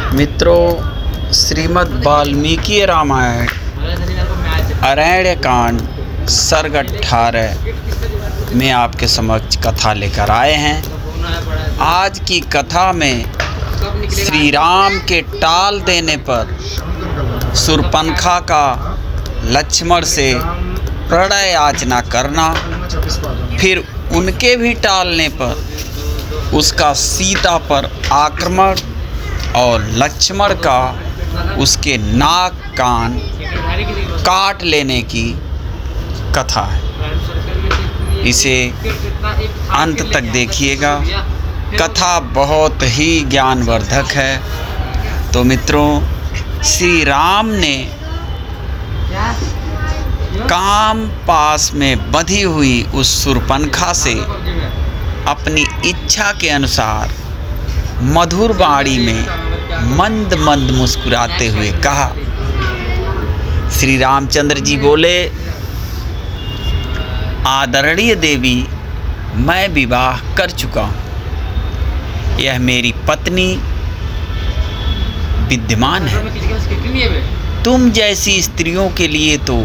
मित्रों, श्रीमद् वाल्मीकि रामायण अरण्य कांड सर्ग 18 में आपके समक्ष कथा लेकर आए हैं। आज की कथा में श्री राम के टाल देने पर शूर्पणखा का लक्ष्मण से प्रणय याचना करना, फिर उनके भी टालने पर उसका सीता पर आक्रमण और लक्ष्मण का उसके नाक कान काट लेने की कथा है। इसे अंत तक देखिएगा। कथा बहुत ही ज्ञानवर्धक है। तो मित्रों, श्री राम ने काम पास में बंधी हुई उस शूर्पणखा से अपनी इच्छा के अनुसार मधुर वाणी में मंद मंद मुस्कुराते हुए कहा। श्री रामचंद्र जी बोले, आदरणीय देवी, मैं विवाह कर चुका हूँ। यह मेरी पत्नी विद्यमान है। तुम जैसी स्त्रियों के लिए तो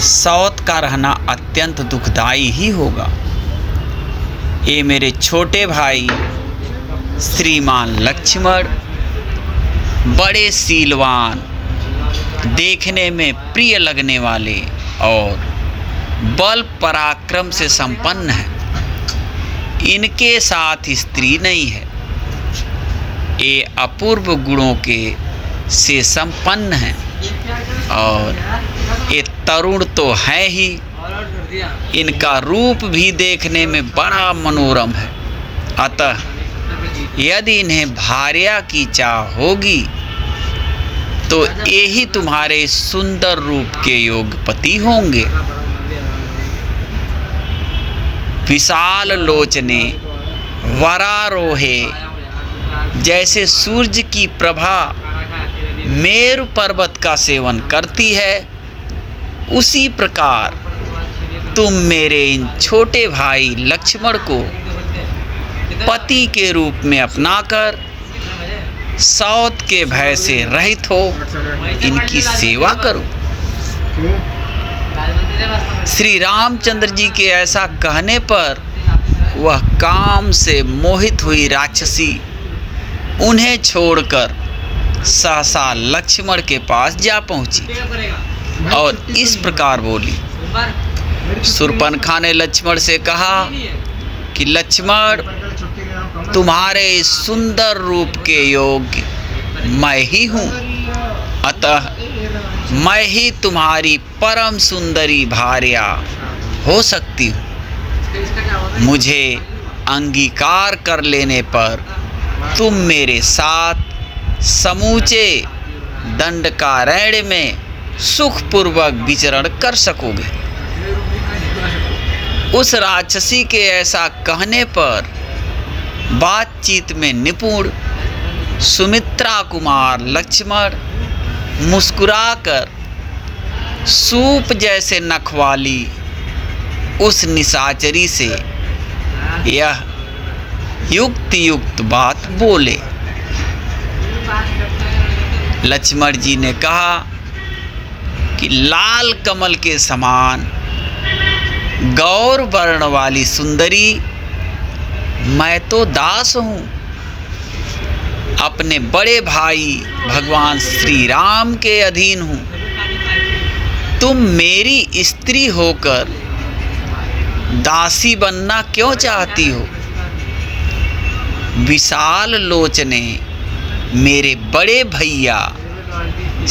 सौत का रहना अत्यंत दुखदायी ही होगा। ये मेरे छोटे भाई श्रीमान लक्ष्मण बड़े सीलवान, देखने में प्रिय लगने वाले और बल पराक्रम से संपन्न हैं। इनके साथ स्त्री नहीं है। ये अपूर्व गुणों के से संपन्न हैं और ये तरुण तो है ही, इनका रूप भी देखने में बड़ा मनोरम है। अतः यदि इन्हें भार्या की चाह होगी तो यही तुम्हारे सुंदर रूप के योग्य पति होंगे। विशाल लोचने वरारोहे, जैसे सूर्य की प्रभा मेरु पर्वत का सेवन करती है, उसी प्रकार तुम मेरे इन छोटे भाई लक्ष्मण को पति के रूप में अपनाकर सौत के भय से रहित हो इनकी सेवा करो। श्री रामचंद्र जी के ऐसा कहने पर वह काम से मोहित हुई राक्षसी उन्हें छोड़कर सहसा लक्ष्मण के पास जा पहुंची और इस प्रकार बोली। शूर्पणखा ने लक्ष्मण से कहा कि लक्ष्मण, तुम्हारे इस सुंदर रूप के योग्य मैं ही हूँ। अतः मैं ही तुम्हारी परम सुंदरी भार्या हो सकती हूँ। मुझे अंगीकार कर लेने पर तुम मेरे साथ समूचे दंडकारण्य में सुखपूर्वक विचरण कर सकोगे। उस राक्षसी के ऐसा कहने पर बातचीत में निपुण सुमित्रा कुमार लक्ष्मण मुस्कुराकर सूप जैसे नख वाली उस निशाचरी से यह युक्त बात बोले। लक्ष्मण जी ने कहा कि लाल कमल के समान गौर वर्ण वाली सुंदरी, मैं तो दास हूँ, अपने बड़े भाई भगवान श्री राम के अधीन हूँ। तुम मेरी स्त्री होकर दासी बनना क्यों चाहती हो? विशाल लोचने मेरे बड़े भैया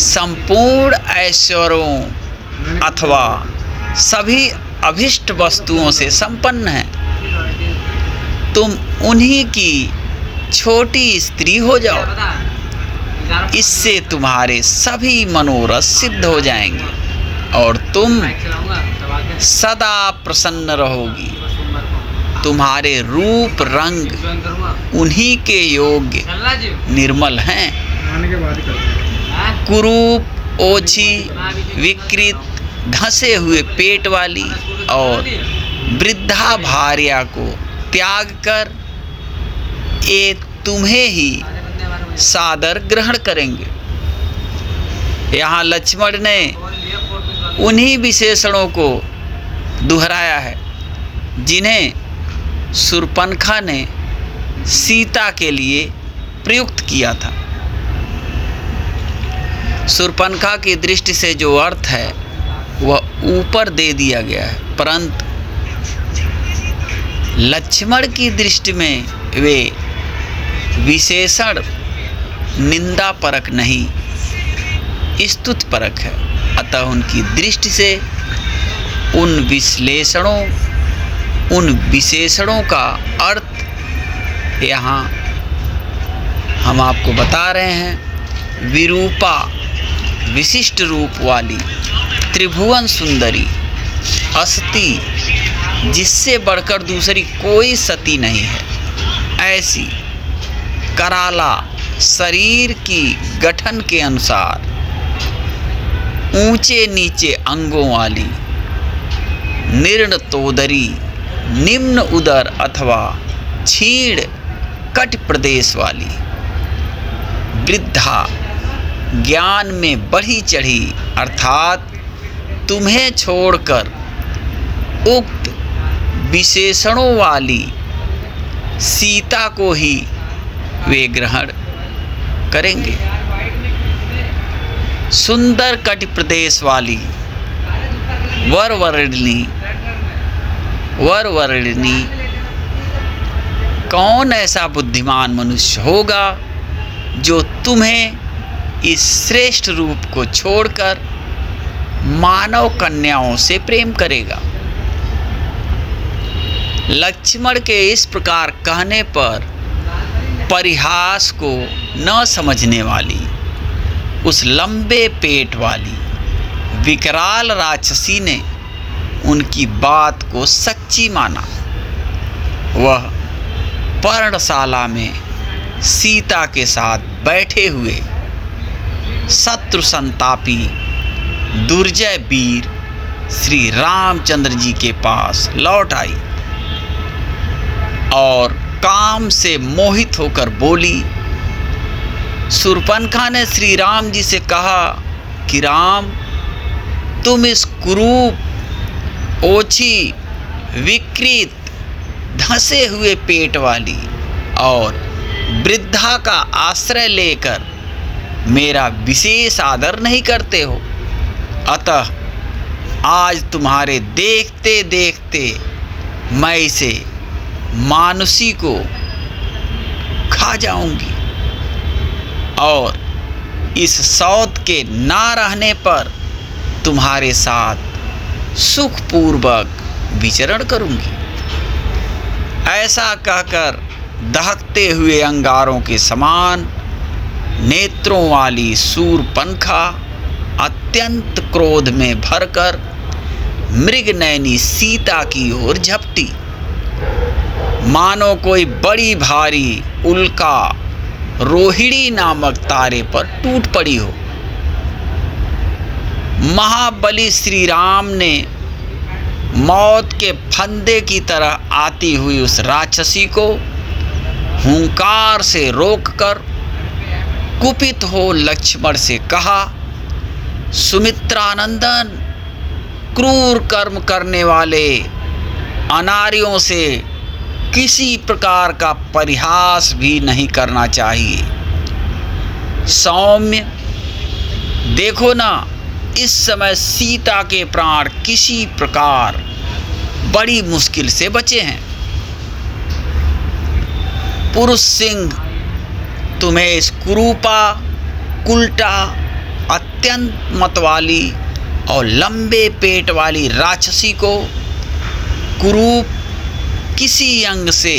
संपूर्ण ऐश्वर्यों अथवा सभी अभिष्ट वस्तुओं से संपन्न है। तुम उन्हीं की छोटी स्त्री हो जाओ, इससे तुम्हारे सभी मनोरथ सिद्ध हो जाएंगे और तुम सदा प्रसन्न रहोगी। तुम्हारे रूप रंग उन्हीं के योग्य निर्मल हैं। कुरूप, ओछी, विकृत, धंसे हुए पेट वाली और वृद्धा भार्या को त्याग कर ये तुम्हें ही सादर ग्रहण करेंगे। यहाँ लक्ष्मण ने उन्हीं विशेषणों को दोहराया है जिन्हें शूर्पणखा ने सीता के लिए प्रयुक्त किया था। शूर्पणखा की दृष्टि से जो अर्थ है वह ऊपर दे दिया गया है, परंतु लक्ष्मण की दृष्टि में वे विशेषण निंदा परक नहीं, स्तुति परक है। अतः उनकी दृष्टि से उन विशेषणों का अर्थ यहाँ हम आपको बता रहे हैं। विरूपा, विशिष्ट रूप वाली, त्रिभुवन सुंदरी, असती, जिससे बढ़कर दूसरी कोई सती नहीं है, ऐसी कराला शरीर की गठन के अनुसार, ऊंचे नीचे अंगों वाली, निर्ण तोदरी, निम्न उदर अथवा छीड़ कट प्रदेश वाली, वृद्धा, ज्ञान में बढ़ी चढ़ी, अर्थात तुम्हें छोड़कर उक्त विशेषणों वाली सीता को ही वे ग्रहण करेंगे। सुंदर कट प्रदेश वाली, वरवर्णिनी, कौन ऐसा बुद्धिमान मनुष्य होगा जो तुम्हें इस श्रेष्ठ रूप को छोड़कर मानव कन्याओं से प्रेम करेगा। लक्ष्मण के इस प्रकार कहने पर परिहास को न समझने वाली उस लंबे पेट वाली विकराल राक्षसी ने उनकी बात को सच्ची माना। वह पर्णशाला में सीता के साथ बैठे हुए शत्रु संतापी दुर्जय वीर श्री रामचंद्र जी के पास लौट आई और काम से मोहित होकर बोली। शूर्पणखा ने श्री राम जी से कहा कि राम, तुम इस कुरूप, ओछी, विकृत, धंसे हुए पेट वाली और वृद्धा का आश्रय लेकर मेरा विशेष आदर नहीं करते हो। अतः आज तुम्हारे देखते देखते मैं इसे मानुषी को खा जाऊंगी और इस सौत के ना रहने पर तुम्हारे साथ सुखपूर्वक विचरण करूंगी। ऐसा कहकर दहकते हुए अंगारों के समान नेत्रों वाली शूर्पणखा अत्यंत क्रोध में भरकर मृगनयनी सीता की ओर झपटी, मानो कोई बड़ी भारी उल्का रोहिणी नामक तारे पर टूट पड़ी हो। महाबली श्री राम ने मौत के फंदे की तरह आती हुई उस राक्षसी को हुंकार से रोककर कुपित हो लक्ष्मण से कहा, सुमित्रानंदन, क्रूर कर्म करने वाले अनार्यों से किसी प्रकार का परिहास भी नहीं करना चाहिए। सौम्य, देखो ना, इस समय सीता के प्राण किसी प्रकार बड़ी मुश्किल से बचे हैं। पुरुष सिंह तुम्हें इस कुरूपा, कुल्टा, अत्यंत मतवाली और लंबे पेट वाली राक्षसी को कुरूप किसी अंग से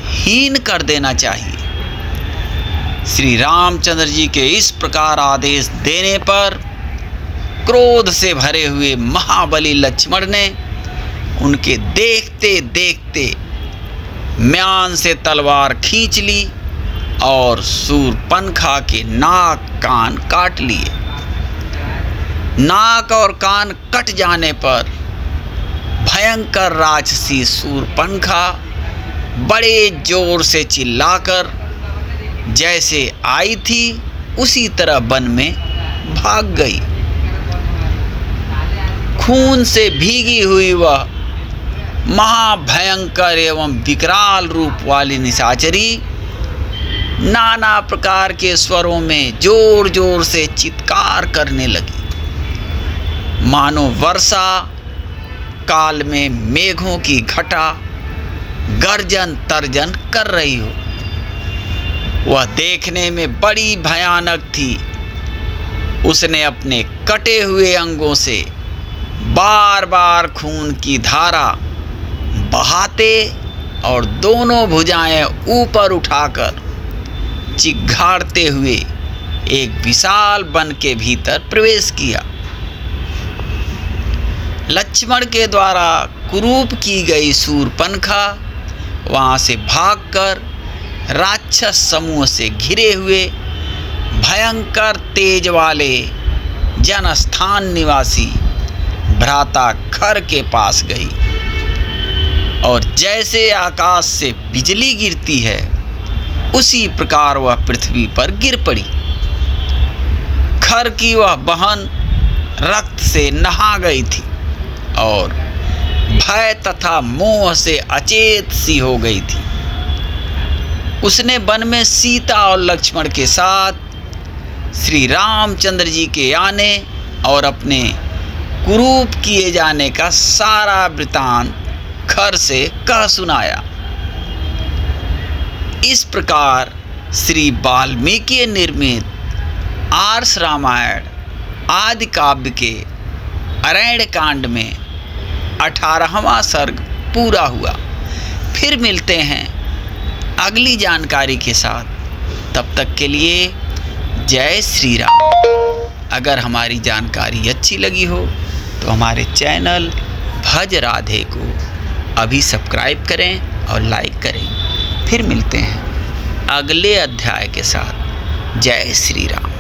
हीन कर देना चाहिए। श्री रामचंद्र जी के इस प्रकार आदेश देने पर क्रोध से भरे हुए महाबली लक्ष्मण ने उनके देखते देखते म्यान से तलवार खींच ली और शूर्पणखा के नाक कान काट लिए। नाक और कान कट जाने पर भयंकर राक्षसी शूर्पणखा बड़े जोर से चिल्लाकर जैसे आई थी उसी तरह वन में भाग गई। खून से भीगी हुई वह महाभयंकर एवं विकराल रूप वाली निशाचरी नाना प्रकार के स्वरों में जोर जोर से चित्कार करने लगी, मानो वर्षा काल में मेघों की घटा गर्जन तर्जन कर रही हो। वह देखने में बड़ी भयानक थी। उसने अपने कटे हुए अंगों से बार बार खून की धारा बहाते और दोनों भुजाएं ऊपर उठाकर चिघाड़ते हुए एक विशाल वन के भीतर प्रवेश किया। लक्ष्मण के द्वारा कुरूप की गई शूर्पणखा वहां से भागकर राक्षस समूह से घिरे हुए भयंकर तेज वाले जनस्थान निवासी भ्राता खर के पास गई और जैसे आकाश से बिजली गिरती है उसी प्रकार वह पृथ्वी पर गिर पड़ी। खर की वह बहन रक्त से नहा गई थी और भय तथा मोह से अचेत सी हो गई थी। उसने वन में सीता और लक्ष्मण के साथ श्री रामचंद्र जी के आने और अपने कुरूप किए जाने का सारा वृतांत खर से कह सुनाया। इस प्रकार श्री वाल्मीकि निर्मित आर्ष रामायण आदि काव्य के अरण्य कांड में 18वां सर्ग पूरा हुआ। फिर मिलते हैं अगली जानकारी के साथ। तब तक के लिए जय श्री राम। अगर हमारी जानकारी अच्छी लगी हो तो हमारे चैनल भज राधे को अभी सब्सक्राइब करें और लाइक करें। फिर मिलते हैं अगले अध्याय के साथ। जय श्री राम।